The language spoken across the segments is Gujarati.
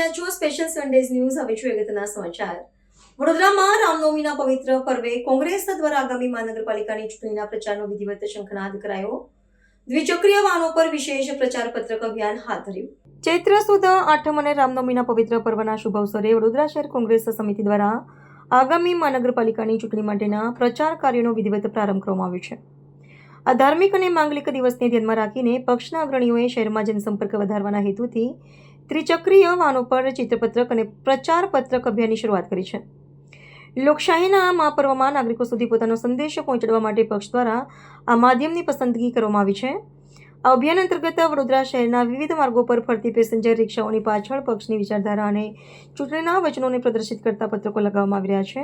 રહ્યા છો સ્પેશિયલ સન્ડેઝ ન્યૂઝ. હવે જોઈએ અગત્યના સમાચાર. વડોદરામાં રામનવમીના પવિત્ર પર્વે કોંગ્રેસ દ્વારા આગામી મહાનગરપાલિકાની ચૂંટણીના પ્રચારનો વિધિવત શંખનાદ કરાયો. દ્વિચક્રીય વાહનો પર વિશેષ પ્રચાર પત્રક અભિયાન હાથ ધર્યું. ચૈત્ર સુદ આઠમ અને રામનવમીના પવિત્ર પર્વના શુભ અવસરે વડોદરા શહેર કોંગ્રેસ સમિતિ દ્વારા આગામી મહાનગરપાલિકાની ચૂંટણી માટેના પ્રચાર કાર્યનો વિધિવત પ્રારંભ કરવામાં આવ્યો છે. આ ધાર્મિક અને માંગલિક દિવસને ધ્યાનમાં રાખીને પક્ષના અગ્રણીઓએ શહેરમાં જનસંપર્ક વધારવાના હેતુથી ત્રિચક્રીય વાહનો પર ચિત્રપત્રક અને પ્રચાર પત્રક અભિયાનની શરૂઆત કરી છે. લોકશાહીના આ મહાપર્વમાં નાગરિકો સુધી પોતાનો સંદેશ પહોંચાડવા માટે પક્ષ દ્વારા આ માધ્યમની પસંદગી કરવામાં આવી છે. આ અભિયાન અંતર્ગત વડોદરા શહેરના વિવિધ માર્ગો પર ફરતી પેસેન્જર રિક્ષાઓની પાછળ પક્ષની વિચારધારા અને ચૂંટણીના વચનોને પ્રદર્શિત કરતા પત્રકો લગાવવામાં આવી રહ્યા છે.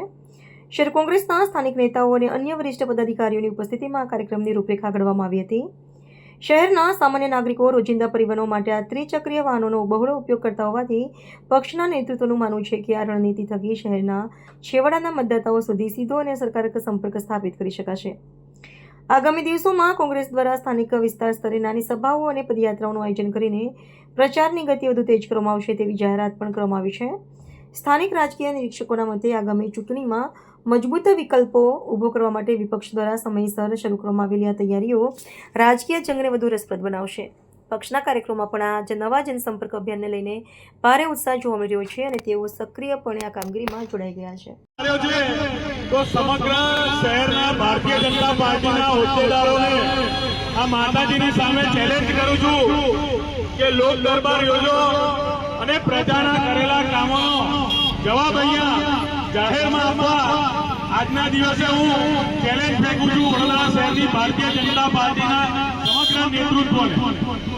શહેર કોંગ્રેસના સ્થાનિક નેતાઓ અને અન્ય વરિષ્ઠ પદાધિકારીઓની ઉપસ્થિતિમાં આ કાર્યક્રમની રૂપરેખા ઘડવામાં આવી હતી. શહેરના સામાન્ય નાગરિકો રોજિંદા પરિવહનો માટે આ ત્રિચક્રીય વાહનોનો બહોળો ઉપયોગ કરતા હોવાથી પક્ષના નેતૃત્વનું માનવું છે કે આ રણનીતિ થકી શહેરના છેવાડાના મતદાતાઓ સુધી સીધો અને અસરકારક સંપર્ક સ્થાપિત કરી શકાશે. આગામી દિવસોમાં કોંગ્રેસ દ્વારા સ્થાનિક વિસ્તાર સ્તરે નાની સભાઓ અને પદયાત્રાઓનું આયોજન કરીને પ્રચારની ગતિ વધુ તેજ કરવામાં આવશે તેવી જાહેરાત પણ કરવામાં આવી છે. સ્થાનિક રાજકીય નિરીક્ષકોના મતે આગામી ચૂંટણીમાં મજબૂત વિકલ્પો ઊભો કરવા માટે વિપક્ષ દ્વારા સમયસર શરૂ કરવામાં આવેલી આ તૈયારીઓ રાજકીય જંગને વધુ રસપ્રદ બનાવશે. પક્ષના કાર્યક્રમોમાં પણ આ નવા જનસંપર્ક અભિયાનને લઈને ભારે ઉત્સાહ જોવા મળી રહ્યો છે અને તેઓ સક્રિયપણે આ કામગીરીમાં જોડાઈ ગયા છે. તો સમગ્ર શહેરના ભારતીય જનતા પાર્ટીના હોદ્દેદારોને આ માતાજીની સામે ચેલેન્જ કરું છું કે લોક દરબાર યોજો અને પ્રજાના કરેલા કામોનો જવાબ અહીંયા જાહેરમાં આપવા આજના દિવસે હું ચેલેન્જ ફેંકું છું વડોદરા શહેરની ભારતીય જનતા પાર્ટીના સમગ્ર નેતૃત્વને.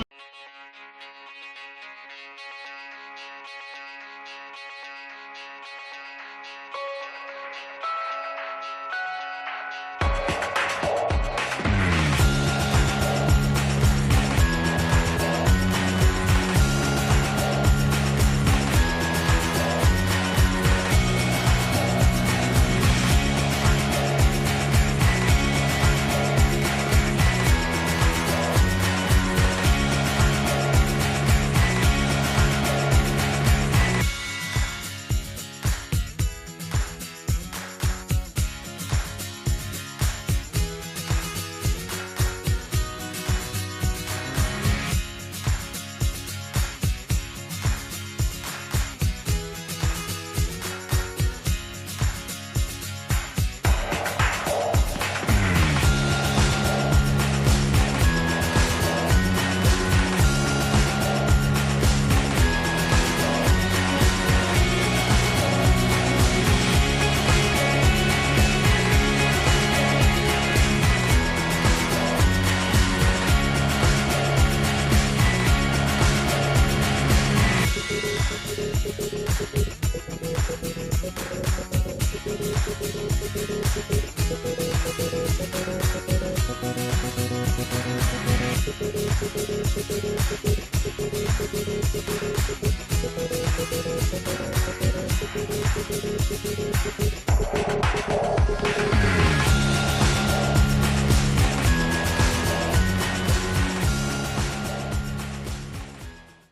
Thank you.